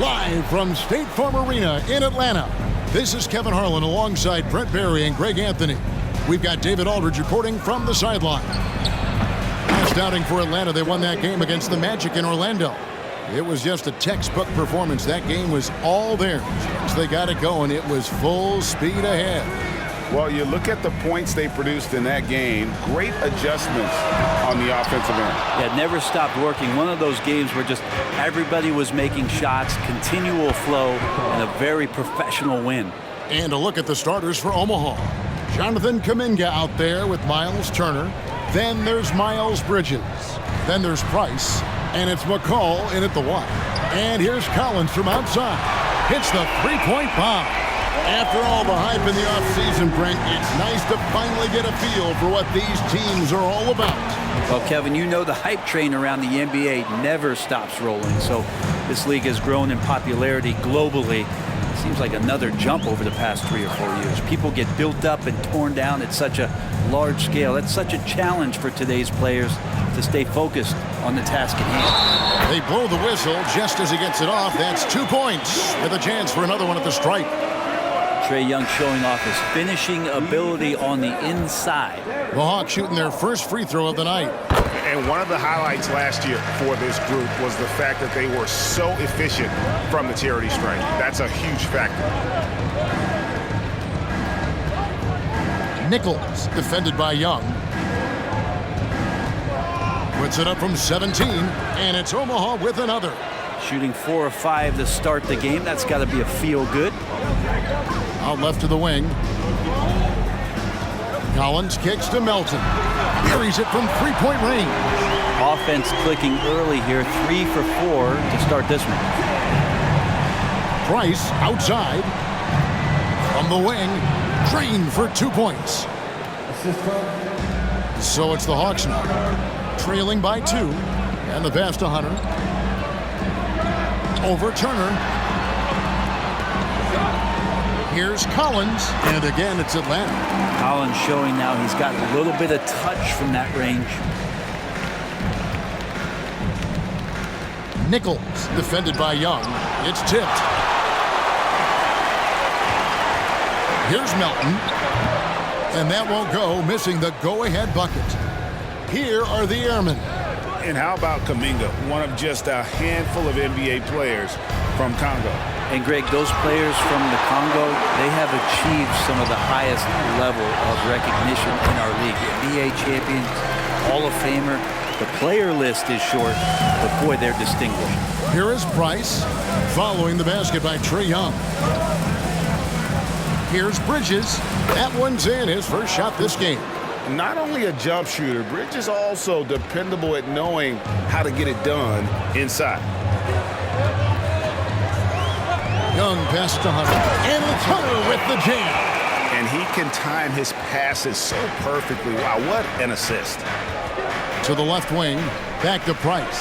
Live from State Farm Arena in Atlanta, this is Kevin Harlan alongside Brent Barry and Greg Anthony. We've got David Aldridge reporting from the sideline. Last outing for Atlanta, they won that game against the Magic in Orlando. It was just a textbook performance. That game was all theirs. Once they got it going, it was full speed ahead. Well, you look at the points they produced in that game, great adjustments on the offensive end. Yeah, never stopped working. One of those games where just everybody was making shots, continual flow, and a very professional win. And a look at the starters for Omaha. Jonathan Kuminga out there with Miles Turner. Then there's Miles Bridges. Then there's Price. And it's McCall in at the one. And here's Collins from outside. Hits the three-point bomb. After all the hype in the offseason, Brent, it's nice to finally get a feel for what these teams are all about. Well, Kevin, you know the hype train around the NBA never stops rolling. So this league has grown in popularity globally. It seems like another jump over the past 3 or 4 years. People get built up and torn down at such a large scale. That's such a challenge for today's players to stay focused on the task at hand. They blow the whistle just as he gets it off. That's 2 points with a chance for another one at the stripe. Trae Young showing off his finishing ability on the inside. The Hawks shooting their first free throw of the night. And one of the highlights last year for this group was the fact that they were so efficient from the charity stripe. That's a huge factor. Nichols, defended by Young. Puts it up from 17, and it's Omaha with another. Shooting 4 of 5 to start the game. That's got to be a feel-good. Out left to the wing. Collins kicks to Melton. Buries it from three-point range. Offense clicking early here. 3 for 4 to start this one. Price outside. From the wing. Drained for 2 points. So it's the Hawks now. Trailing by 2. And the pass to Hunter. Over Turner. Here's Collins, and again it's Atlanta. Collins showing now he's got a little bit of touch from that range. Nichols, defended by Young. It's tipped. Here's Melton. And that won't go, missing the go-ahead bucket. Here are the Airmen. And how about Kuminga, one of just a handful of NBA players from Congo. And Greg, those players from the Congo, they have achieved some of the highest level of recognition in our league. NBA champions, Hall of Famer. The player list is short, but boy, they're distinguished. Here is Price, following the basket by Trae Young. Here's Bridges. That one's in, his first shot this game. Not only a jump shooter, Bridges also dependable at knowing how to get it done inside. Young pass to Hunter. And it's Hunter with the jam. And he can time his passes so perfectly. Wow, what an assist. To the left wing. Back to Price.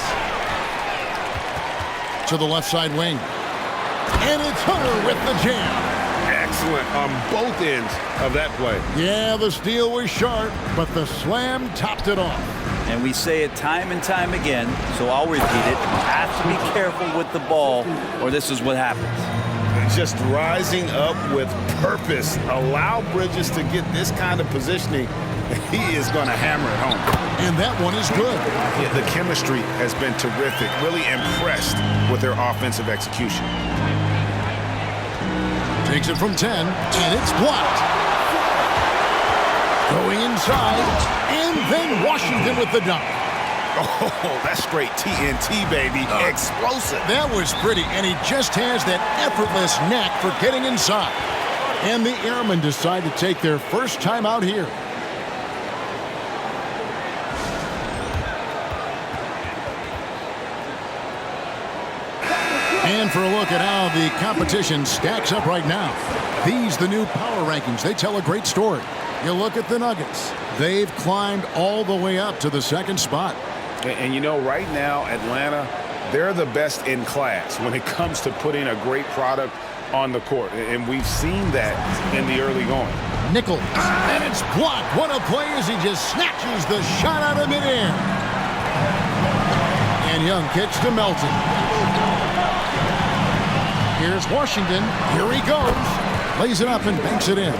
To the left side wing. And it's Hunter with the jam. Excellent on both ends of that play. Yeah, the steal was sharp, but the slam topped it off. And we say it time and time again, so I'll repeat it. You have to be careful with the ball, or this is what happens. Just rising up with purpose. Allow Bridges to get this kind of positioning. He is going to hammer it home. And that one is good. Yeah, the chemistry has been terrific. Really impressed with their offensive execution. Takes it from 10, and it's blocked. Going inside, and then Washington with the dunk. Oh, that's straight TNT, baby. Explosive. That was pretty, and he just has that effortless knack for getting inside. And the Airmen decide to take their first time out here. And for a look at how the competition stacks up right now. These, the new power rankings, they tell a great story. You look at the Nuggets. They've climbed all the way up to the second spot. And you know, right now, Atlanta, they're the best in class when it comes to putting a great product on the court. And we've seen that in the early going. Nichols, and it's blocked. What a play as he just snatches the shot out of midair. And Young kicks to Melton. Here's Washington. Here he goes. Lays it up and banks it in.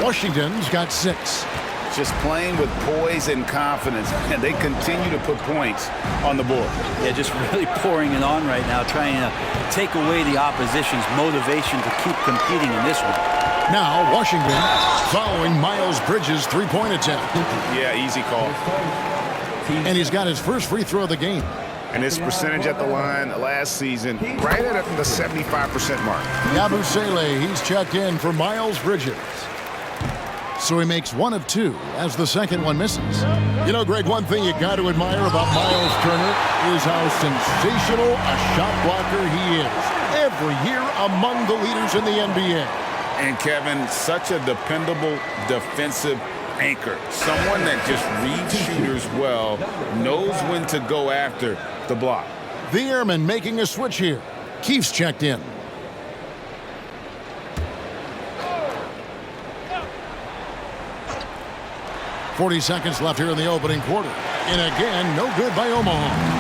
Washington's got 6. Just playing with poise and confidence, and they continue to put points on the board. Yeah, just really pouring it on right now, trying to take away the opposition's motivation to keep competing in this one. Now Washington following Miles Bridges' three-point attempt. Yeah, easy call. And he's got his first free throw of the game. And his percentage at the line last season, right at the 75% mark. Yabusele, he's checked in for Miles Bridges. So he makes 1 of 2 as the second one misses. You know, Greg, one thing you got to admire about Miles Turner is how sensational a shot blocker he is. Every year among the leaders in the NBA. And Kevin, such a dependable defensive anchor. Someone that just reads shooters well, knows when to go after the block. The Airmen making a switch here. Keefe's checked in. .40 seconds left here in the opening quarter. And again, no good by Omaha.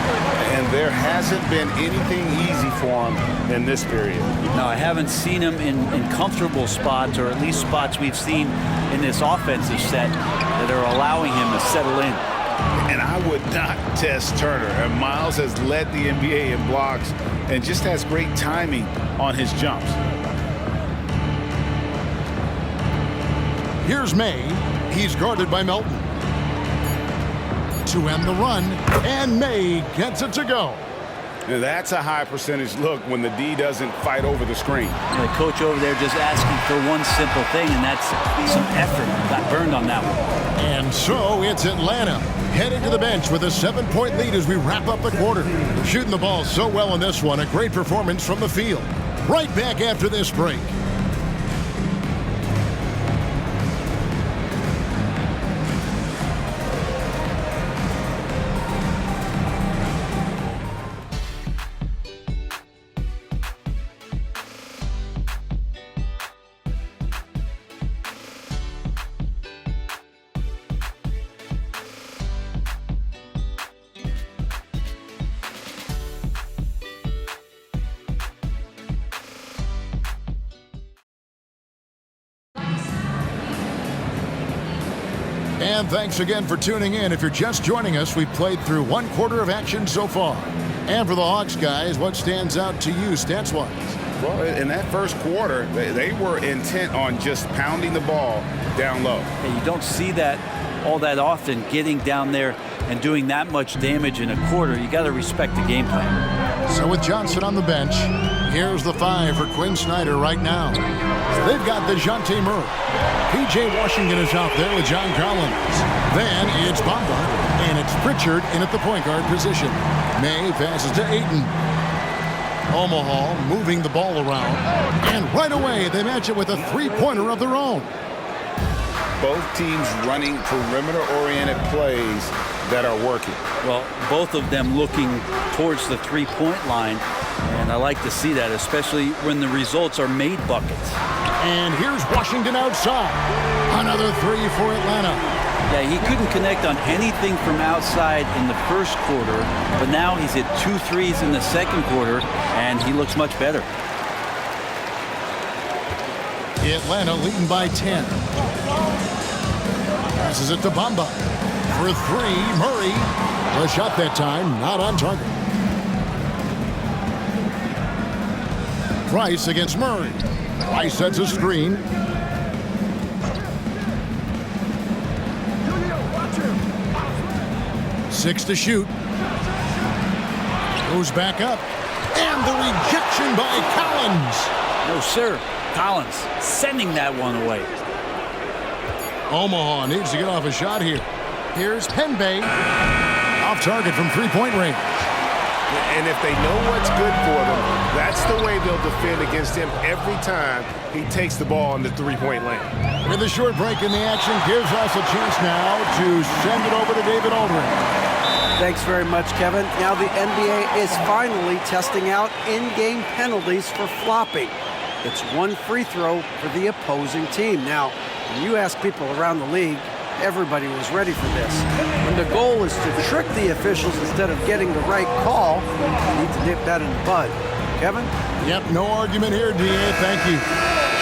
And there hasn't been anything easy for him in this period. No, I haven't seen him in comfortable spots, or at least spots we've seen in this offensive set that are allowing him to settle in. And I would not test Turner. And Miles has led the NBA in blocks and just has great timing on his jumps. Here's May. He's guarded by Melton. To end the run, and May gets it to go. Now that's a high percentage look when the D doesn't fight over the screen. The coach over there just asking for one simple thing, and that's some effort. Got burned on that one. And so it's Atlanta heading to the bench with a 7-point lead as we wrap up the quarter. Shooting the ball so well in this one, a great performance from the field. Right back after this break. And thanks again for tuning in. If you're just joining us, we've played through 1 quarter of action so far. And for the Hawks guys, what stands out to you stats-wise? Well, in that first quarter, they were intent on just pounding the ball down low. And you don't see that all that often, getting down there and doing that much damage in a quarter. You got to respect the game plan. So with Johnson on the bench, here's the 5 for Quinn Snyder right now. They've got DeJounte Murray. P.J. Washington is out there with John Collins. Then it's Bamba, and it's Pritchard in at the point guard position. May passes to Ayton. Omaha moving the ball around. And right away, they match it with a three-pointer of their own. Both teams running perimeter-oriented plays that are working. Well, both of them looking towards the three-point line, and I like to see that, especially when the results are made buckets. And here's Washington outside. Another 3 for Atlanta. Yeah, he couldn't connect on anything from outside in the first quarter, but now he's hit 2 threes in the second quarter, and he looks much better. Atlanta leading by 10. Passes it to Bamba. For 3, Murray. The shot that time, not on target. Price against Murray. Price sets a screen. Six to shoot. Goes back up. And the rejection by Collins. No, sir. Collins sending that one away. Omaha needs to get off a shot here. Here's Penbay. Off target from three-point range. And if they know what's good for them, that's the way they'll defend against him every time he takes the ball in the three-point lane. With a short break in the action, gives us a chance now to send it over to David Aldridge. Thanks very much, Kevin. Now the NBA is finally testing out in-game penalties for flopping. It's 1 free throw for the opposing team. Now, when you ask people around the league, everybody was ready for this. When the goal is to trick the officials instead of getting the right call, you need to nip that in the bud. Kevin? Yep, no argument here, DA. Thank you.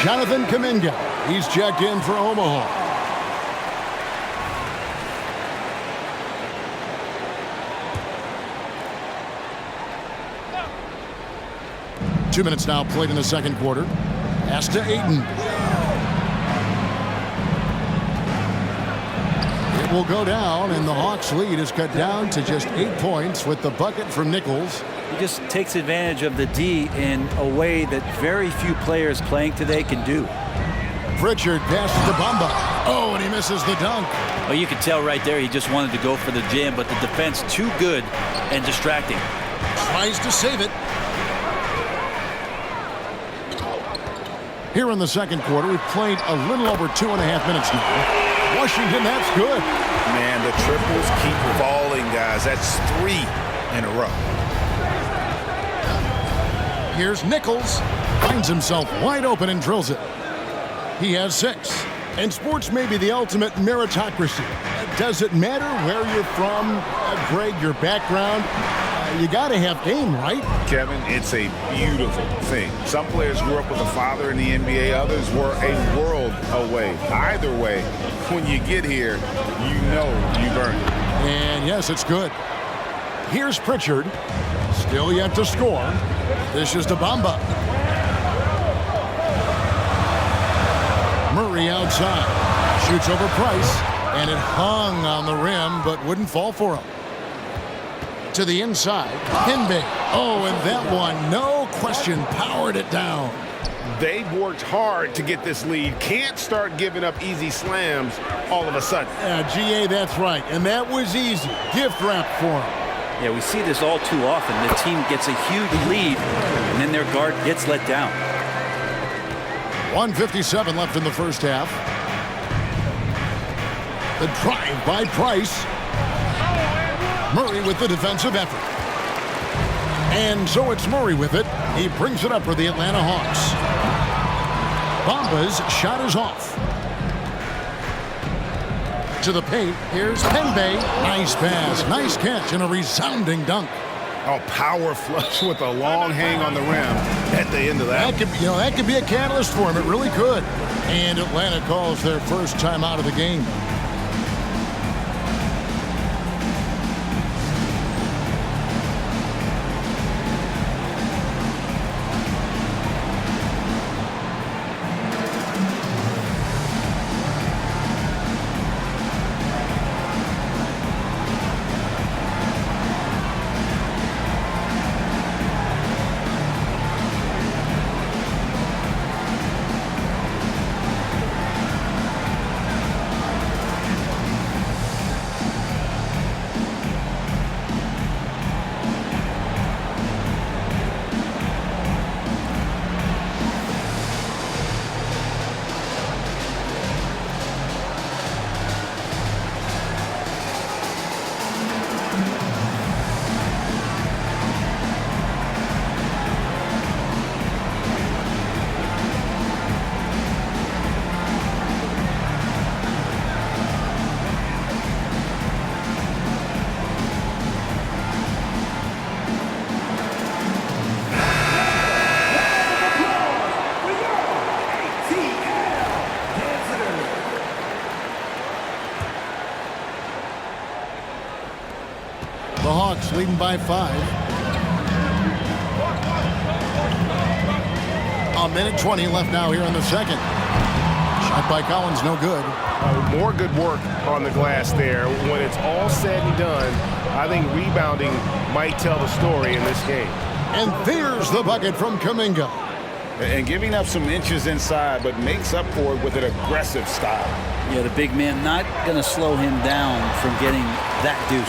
Jonathan Kuminga. He's checked in for Omaha. Two minutes now played in the second quarter. Pass to Ayton. It will go down, and the Hawks' lead is cut down to just 8 points with the bucket from Nichols. He just takes advantage of the D in a way that very few players playing today can do. Pritchard passes to Bamba. Oh, and he misses the dunk. Well, you could tell right there he just wanted to go for the jam, but the defense too good and distracting. Tries to save it. Here in the second quarter, we've played a little over 2.5 minutes now. Washington, that's good. Man, the triples keep falling, guys. That's 3 in a row. Here's Nichols. Finds himself wide open and drills it. He has 6. And sports may be the ultimate meritocracy. Does it matter where you're from, Greg, your background? You got to have game, right? Kevin, it's a beautiful thing. Some players grew up with a father in the NBA. Others were a world away. Either way, when you get here, you know you've earned it. And yes, it's good. Here's Pritchard. Still yet to score. This is to Bamba. Murray outside. Shoots over Price. And it hung on the rim, but wouldn't fall for him. To the inside. Hinbe. Oh, and that one, no question, powered it down. They've worked hard to get this lead. Can't start giving up easy slams all of a sudden. GA, that's right. And that was easy. Gift wrap for him. Yeah, we see this all too often. The team gets a huge lead, and then their guard gets let down. 1:57 left in the first half. The drive by Price. Murray with the defensive effort. And so it's Murray with it. He brings it up for the Atlanta Hawks. Bamba's shot is off. To the paint, here's Hinbe. Nice pass, nice catch, and a resounding dunk. Oh, power flush with a long hang on the rim at the end of that. That could be a catalyst for him. It really could. And Atlanta calls their first time out of the game. The Hawks leading by 5. 1:20 left now here in the second. Shot by Collins, no good. More good work on the glass there. When it's all said and done, I think rebounding might tell the story in this game. And there's the bucket from Kuminga. And giving up some inches inside, but makes up for it with an aggressive style. Yeah, the big man not going to slow him down from getting that deuce.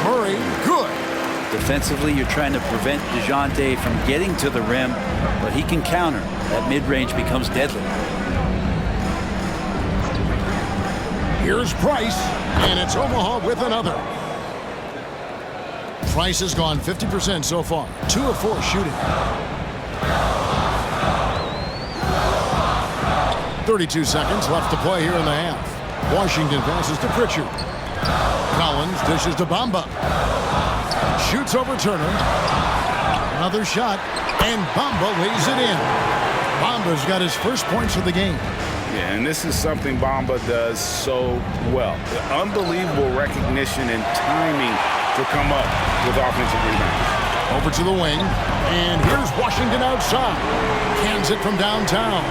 Murray, good. Defensively, you're trying to prevent DeJounte from getting to the rim, but he can counter. That mid-range becomes deadly. Here's Price, and it's Omaha with another. Price has gone 50% so far. 2 of 4 shooting. 32 seconds left to play here in the half. Washington passes to Pritchard. Collins dishes to Bamba. Shoots over Turner. Another shot. And Bamba lays it in. Bamba's got his first points of the game. Yeah, and this is something Bamba does so well. The unbelievable recognition and timing to come up with offensive rebounds. Over to the wing, and here's Washington outside. Cans it from downtown.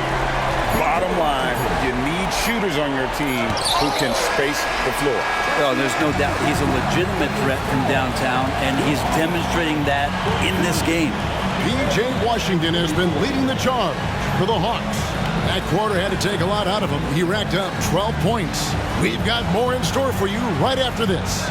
Bottom line, you need shooters on your team who can space the floor. Well, there's no doubt he's a legitimate threat from downtown, and he's demonstrating that in this game. P.J. Washington has been leading the charge for the Hawks. That quarter had to take a lot out of him. He racked up 12 points. We've got more in store for you right after this.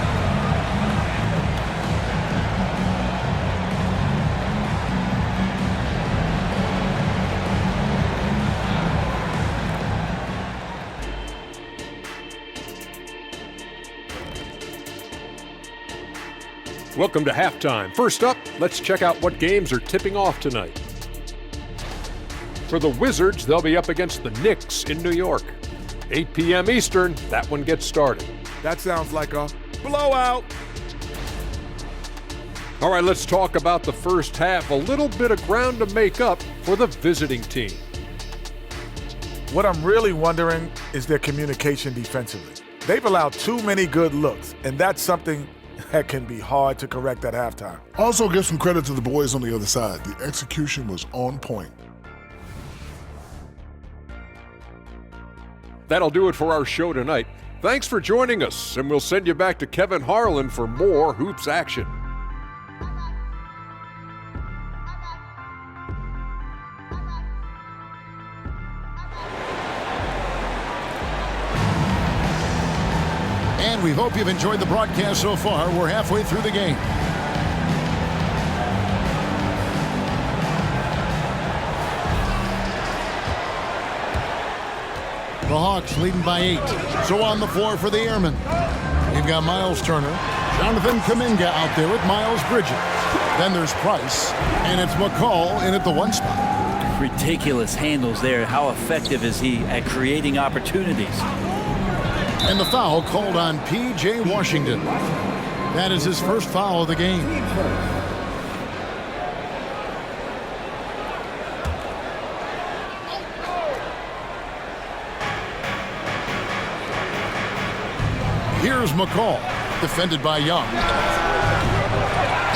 Welcome to halftime. First up, let's check out what games are tipping off tonight. For the Wizards, they'll be up against the Knicks in New York. 8 p.m. Eastern, that one gets started. That sounds like a blowout. All right, let's talk about the first half. A little bit of ground to make up for the visiting team. What I'm really wondering is their communication defensively. They've allowed too many good looks, and that's something that can be hard to correct at halftime. Also give some credit to the boys on the other side. The execution was on point. That'll do it for our show tonight. Thanks for joining us, and we'll send you back to Kevin Harlan for more Hoops action. And we hope you've enjoyed the broadcast so far. We're halfway through the game. The Hawks leading by 8. So on the floor for the Airmen. We've got Miles Turner, Jonathan Kuminga out there with Miles Bridges. Then there's Price, and it's McCall in at the 1 spot. Ridiculous handles there. How effective is he at creating opportunities? And the foul called on P.J. Washington. That is his first foul of the game. Here's McCall, defended by Young.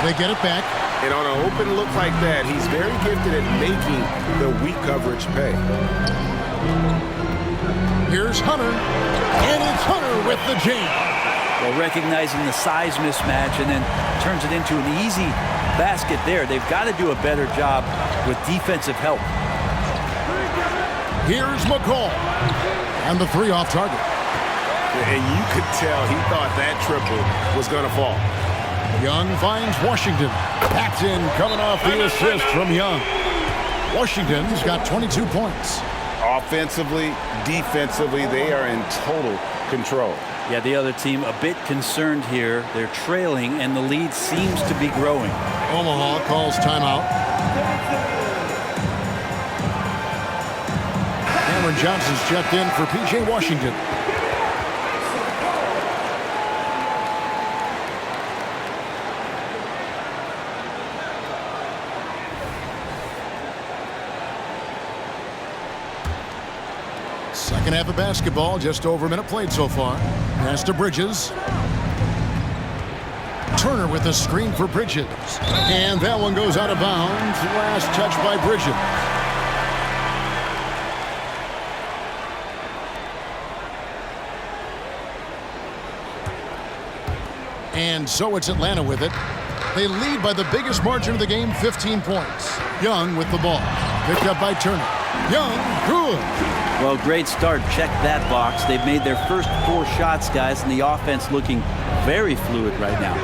They get it back. And on an open look like that, he's very gifted at making the weak coverage pay. Here's Hunter, and it's Hunter with the jam. Well, recognizing the size mismatch and then turns it into an easy basket there. They've got to do a better job with defensive help. Here's McCall, and the 3 off target. And you could tell he thought that triple was going to fall. Young finds Washington. That's in, coming off the assist from Young. Washington's got 22 points. Offensively, defensively, they are in total control. Yeah, the other team a bit concerned here. They're trailing, and the lead seems to be growing. Omaha calls timeout. Cameron Johnson's checked in for P.J. Washington. Second half of basketball, just over a minute played so far. Pass to Bridges. Turner with the screen for Bridges. And that one goes out of bounds. Last touch by Bridges. And so it's Atlanta with it. They lead by the biggest margin of the game, 15 points. Young with the ball. Picked up by Turner. Young, good. Well, great start. Check that box. They've made their first 4 shots, guys, and the offense looking very fluid right now.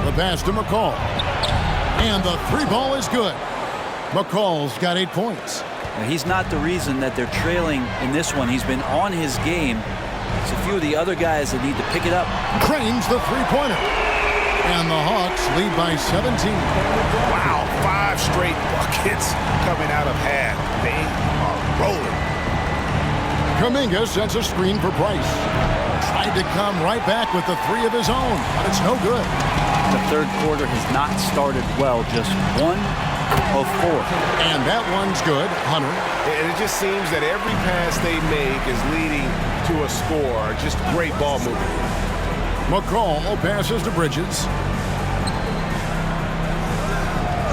The pass to McCall. And the 3 ball is good. McCall's got 8 points. Now, he's not the reason that they're trailing in this one. He's been on his game. It's a few of the other guys that need to pick it up. Cranes the 3-pointer. And the Hawks lead by 17. Wow, 5 straight buckets coming out of half. They are rolling. Kuminga sends a screen for Price. Tried to come right back with the 3 of his own, but it's no good. The third quarter has not started well, just 1 of 4. And that one's good. Hunter. And it just seems that every pass they make is leading to a score. Just great ball movement. McCall passes to Bridges.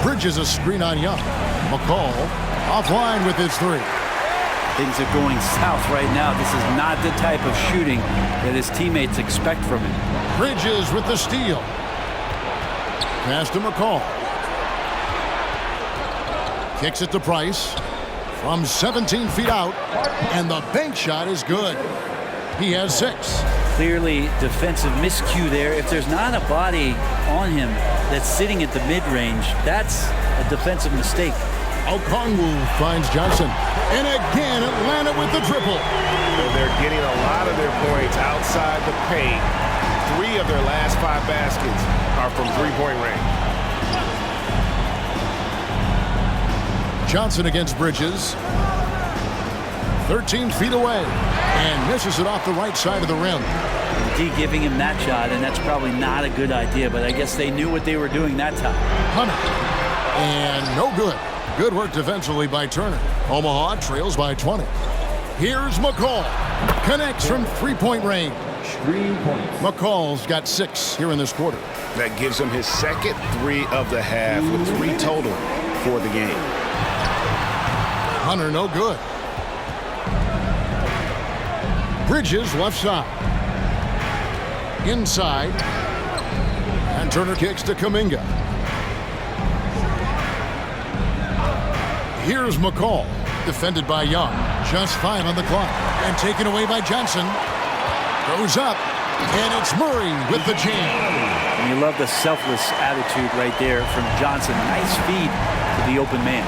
Bridges a screen on Young. McCall offline with his 3. Things are going south right now. This is not the type of shooting that his teammates expect from him. Bridges with the steal. Pass to McCall. Kicks it to Price from 17 feet out, and the bank shot is good. He has 6. Clearly defensive miscue there. If there's not a body on him that's sitting at the mid-range, that's a defensive mistake. Okongwu finds Johnson. And again, Atlanta with the triple. They're getting a lot of their points outside the paint. 3 of their last 5 baskets are from three-point range. Johnson against Bridges. 13 feet away. And misses it off the right side of the rim. D giving him that shot, and that's probably not a good idea, but I guess they knew what they were doing that time. Hunter. And no good. Good work defensively by Turner. Omaha trails by 20. Here's McCall. Connects from three-point range. 3 points. McCall's got 6 here in this quarter. That gives him his second 3 of the half with 3 total for the game. Hunter, no good. Bridges left side. Inside. And Turner kicks to Kuminga. Here's McCall. Defended by Young. Just 5 on the clock. And taken away by Johnson. Goes up. And it's Murray with the jam. And you love the selfless attitude right there from Johnson. Nice feed to the open man.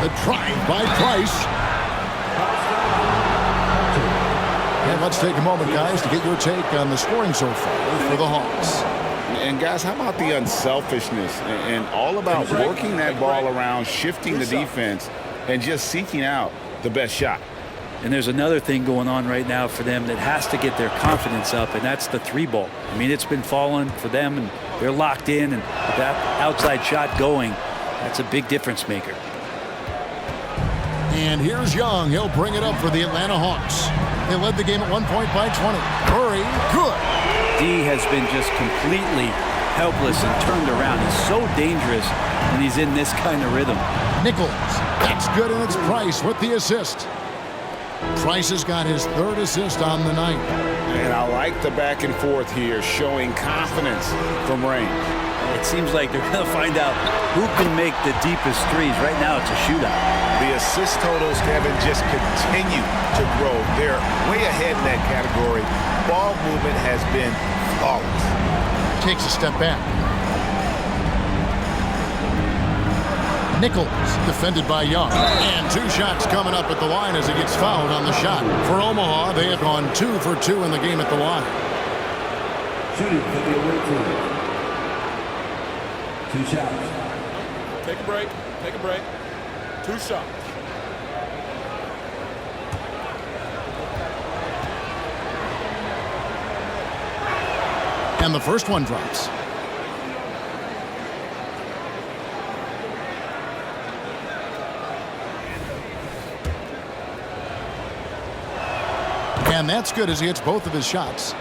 The drive by Price. And let's take a moment, guys, to get your take on the scoring so far for the Hawks. And guys, how about the unselfishness and all about working that ball around, shifting the defense, and just seeking out the best shot. And there's another thing going on right now for them that has to get their confidence up, and that's the 3 ball. I mean, it's been falling for them, and they're locked in, and with that outside shot going, that's a big difference maker. And here's Young. He'll bring it up for the Atlanta Hawks. They led the game at 1 point by 20. Murray, good. D has been just completely helpless and turned around. He's so dangerous when he's in this kind of rhythm. Nichols, that's good, and it's Price with the assist. Price has got his 3rd assist on the night. And I like the back and forth here, showing confidence from range. It seems like they're going to find out who can make the deepest threes. Right now, it's a shootout. The assist totals, Kevin, just continue to grow. They're way ahead in that category. Ball movement has been flawless. Takes a step back. Nichols, defended by Young. And 2 shots coming up at the line as he gets fouled on the shot. For Omaha, they have gone 2 for 2 in the game at the line. Shooting for the away team. 2 shots. Take a break. Take a break. 2 shots. And the first one drops. And that's good as he hits both of his shots.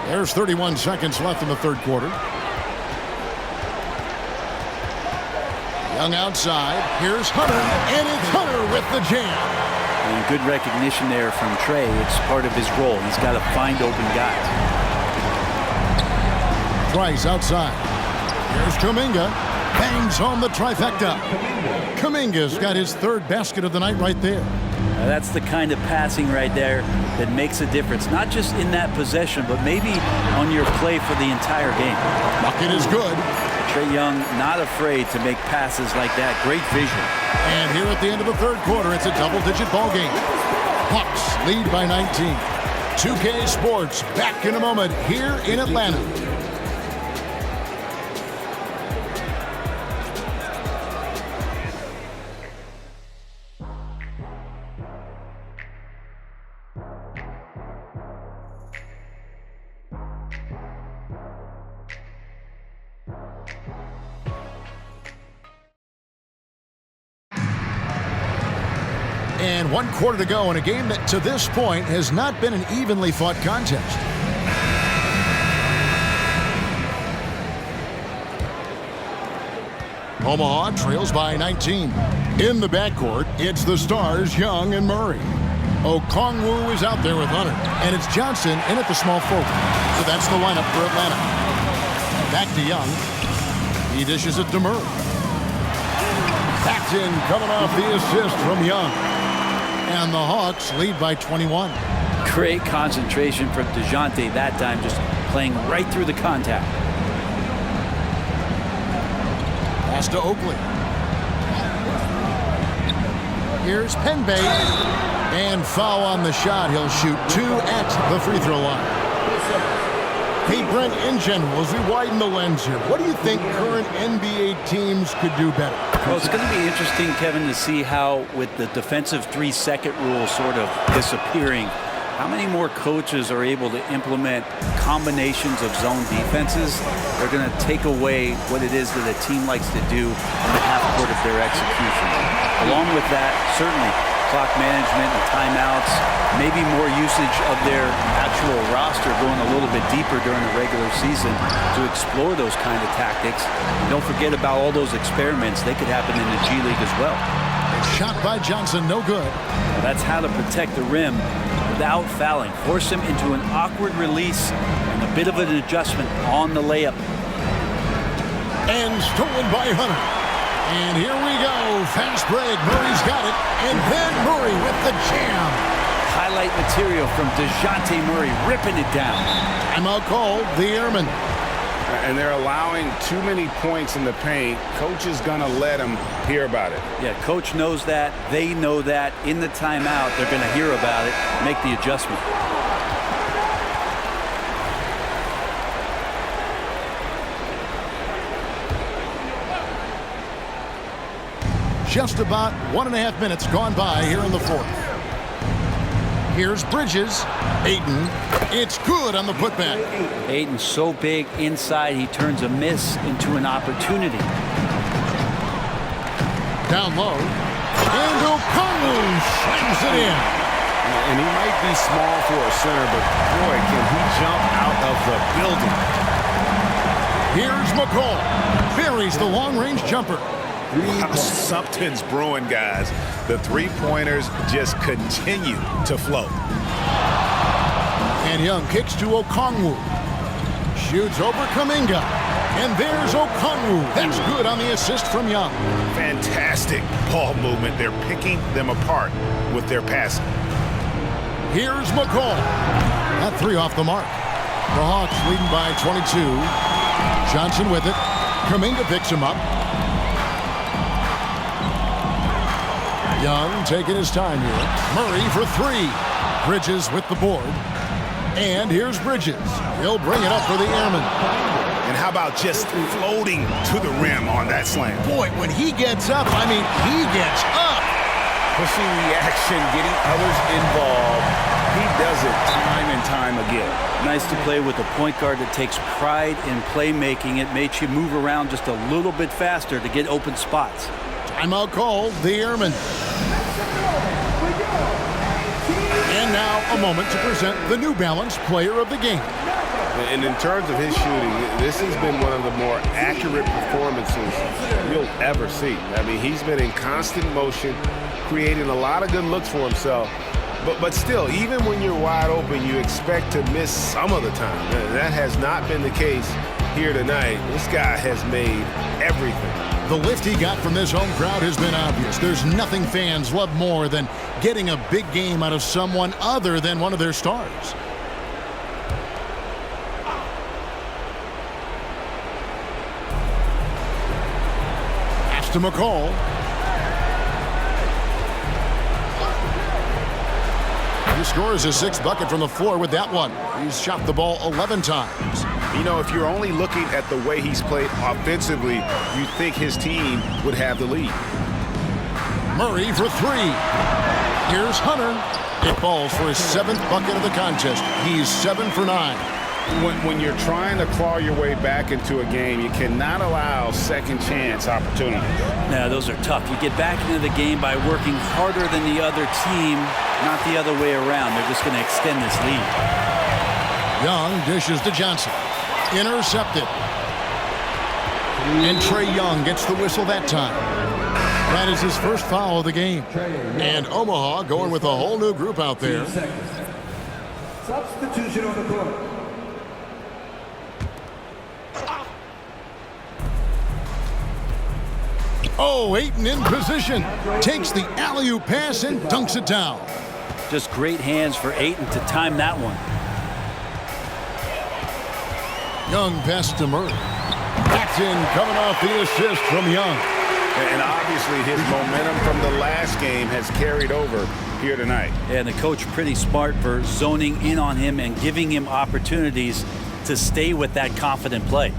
There's 31 seconds left in the 3rd quarter. Young outside. Here's Hunter, and it's Hunter with the jam. And good recognition there from Trey. It's part of his role. He's got to find open guys. Price outside. Here's Kuminga. Bangs home the trifecta. Kuminga's got his 3rd basket of the night right there. Now that's the kind of passing right there that makes a difference. Not just in that possession, but maybe on your play for the entire game. Bucket is good. Trae Young not afraid to make passes like that. Great vision. And here at the end of the 3rd quarter, it's a double-digit ball game. Hawks lead by 19. 2K Sports back in a moment here in Atlanta. And 1 quarter to go in a game that to this point has not been an evenly fought contest. Omaha trails by 19. In the backcourt, it's the Stars, Young and Murray. Okongwu is out there with Hunter, and it's Johnson in at the small forward. So that's the lineup for Atlanta. Back to Young. He dishes it to Murray. Paxton coming off the assist from Young. And the Hawks lead by 21. Great concentration from DeJounte that time, just playing right through the contact. Pass to Oakley. Here's Penbay. And foul on the shot. He'll shoot 2 at the free throw line. Hey, Brent, in general, as we widen the lens here, what do you think current NBA teams could do better? Well, it's going to be interesting, Kevin, to see how, with the defensive 3-second rule sort of disappearing, how many more coaches are able to implement combinations of zone defenses. They're going to take away what it is that a team likes to do in the half court of their execution. Along with that, certainly, clock management and timeouts, maybe more usage of their actual roster going a little bit deeper during the regular season to explore those kind of tactics. And don't forget about all those experiments. They could happen in the G League as well. Shot by Johnson, no good. That's how to protect the rim without fouling. Force him into an awkward release and a bit of an adjustment on the layup. And stolen by Hunter. And here we go. Fast break. Murray's got it. And then Murray with the jam. Highlight material from DeJounte Murray, ripping it down. Timeout called, the Airmen. And they're allowing too many points in the paint. Coach is going to let them hear about it. Yeah, coach knows that. They know that. In the timeout, they're going to hear about it, make the adjustment. Just about 1.5 minutes gone by here in the fourth. Here's Bridges. Ayton. It's good on the putback. Ayton's so big inside, he turns a miss into an opportunity. Down low. And Okongwu slams it in. And he might be small for a center, but boy, can he jump out of the building. Here's McCall. Buries the long-range jumper. Wow, something's brewing, guys. The three-pointers just continue to flow. And Young kicks to Okongwu. Shoots over Kuminga. And there's Okongwu. That's good on the assist from Young. Fantastic ball movement. They're picking them apart with their passing. Here's McCall. That 3 off the mark. The Hawks leading by 22. Johnson with it. Kuminga picks him up. Young taking his time here. Murray for 3. Bridges with the board. And here's Bridges. He'll bring it up for the Airmen. And how about just floating to the rim on that slam? Boy, when he gets up, I mean, he gets up. Pushing the action, getting others involved. He does it time and time again. Nice to play with a point guard that takes pride in playmaking. It makes you move around just a little bit faster to get open spots. Timeout called, the Airmen. And now a moment to present the New Balance Player of the Game. And in terms of his shooting, this has been one of the more accurate performances you'll ever see. I mean, he's been in constant motion, creating a lot of good looks for himself. But still, even when you're wide open, you expect to miss some of the time. That has not been the case here tonight. This guy has made everything. The lift he got from this home crowd has been obvious. There's nothing fans love more than getting a big game out of someone other than one of their stars. Pass to McCall. He scores his 6th bucket from the floor with that one. He's shot the ball 11 times. You know, if you're only looking at the way he's played offensively, you'd think his team would have the lead. Murray for 3. Here's Hunter. It falls for his 7th bucket of the contest. He's 7 for 9. When you're trying to claw your way back into a game, you cannot allow second chance opportunities. Yeah, those are tough. You get back into the game by working harder than the other team, not the other way around. They're just going to extend this lead. Young dishes to Johnson. Intercepted. And Trey Young gets the whistle that time. That is his first foul of the game. And Omaha going with a whole new group out there. Substitution on the court. Oh, Ayton in position. Takes the alley-oop pass and dunks it down. Just great hands for Ayton to time that one. Young pass to Murray. That's in, coming off the assist from Young. And obviously his momentum from the last game has carried over here tonight. And the coach pretty smart for zoning in on him and giving him opportunities to stay with that confident play.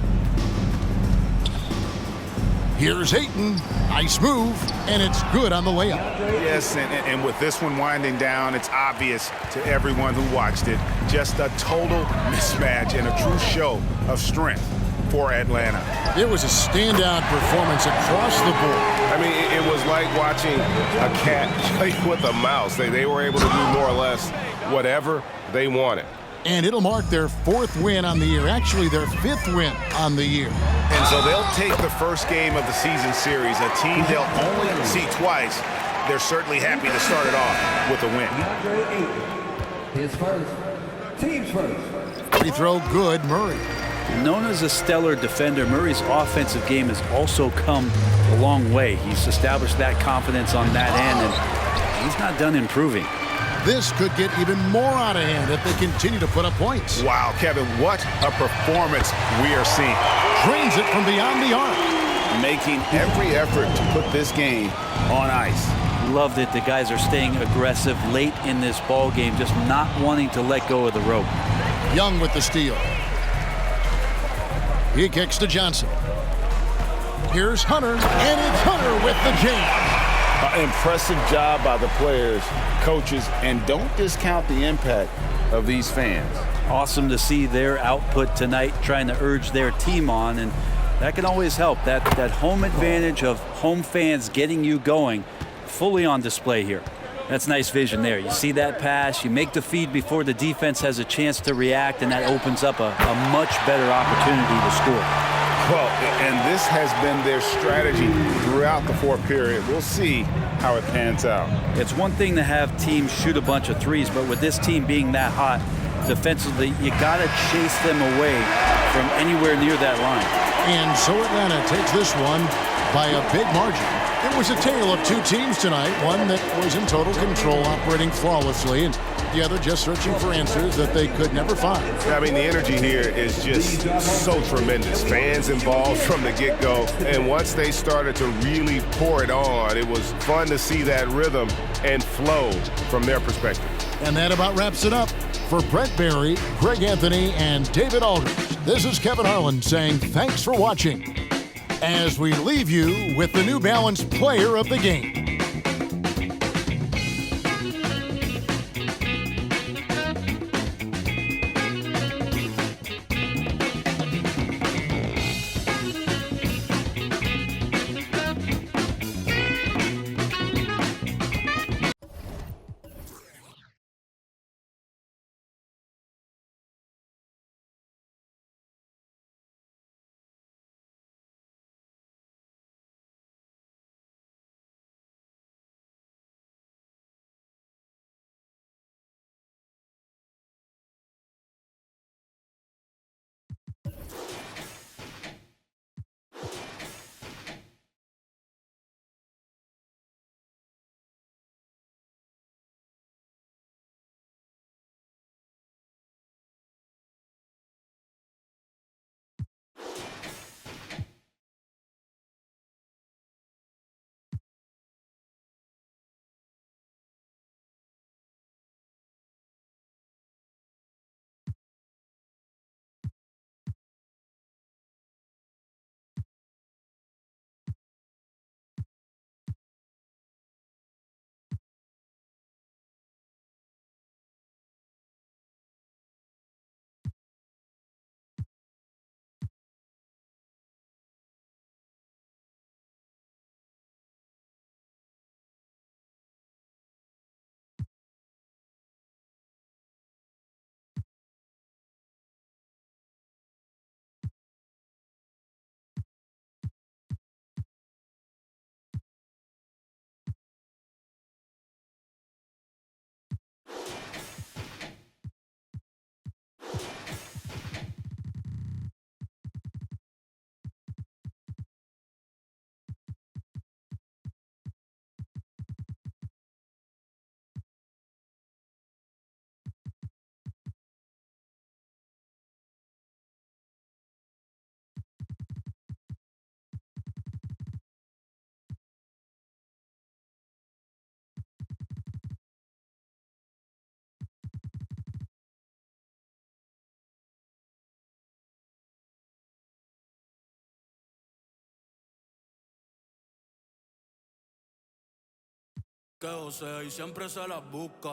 Here's Ayton. Nice move, and it's good on the layup. Yes, and with this one winding down, it's obvious to everyone who watched it. Just a total mismatch and a true show of strength for Atlanta. It was a standout performance across the board. I mean, it was like watching a cat play with a mouse. They were able to do more or less whatever they wanted. And it'll mark their 4th win on the year, actually their 5th win on the year. And so they'll take the first game of the season series, a team they'll only see twice. They're certainly happy to start it off with a win. His first. Team's first. Free throw good, Murray. Known as a stellar defender, Murray's offensive game has also come a long way. He's established that confidence on that end, and he's not done improving. This could get even more out of hand if they continue to put up points. Wow, Kevin, what a performance we are seeing. Drains it from beyond the arc. Making every effort to put this game on ice. Loved it. The guys are staying aggressive late in this ball game, just not wanting to let go of the rope. Young with the steal. He kicks to Johnson. Here's Hunter, and it's Hunter with the jam. Impressive job by the players, coaches, and don't discount the impact of these fans. Awesome to see their output tonight, trying to urge their team on, and that can always help. That home advantage of home fans getting you going, fully on display here. That's nice vision there. You see that pass, you make the feed before the defense has a chance to react, and that opens up a much better opportunity to score. Well, and this has been their strategy throughout the 4th period. We'll see how it pans out. It's one thing to have teams shoot a bunch of threes, but with this team being that hot defensively, you got to chase them away from anywhere near that line. And so Atlanta takes this one by a big margin. It was a tale of 2 teams tonight, one that was in total control, operating flawlessly, and the other just searching for answers that they could never find. I mean, the energy here is just so tremendous. Fans involved from the get-go, and once they started to really pour it on, it was fun to see that rhythm and flow from their perspective. And that about wraps it up. For Brett Barry, Greg Anthony, and David Aldridge, this is Kevin Harlan saying thanks for watching as we leave you with the New Balance Player of the Game. Que José y siempre se las busca.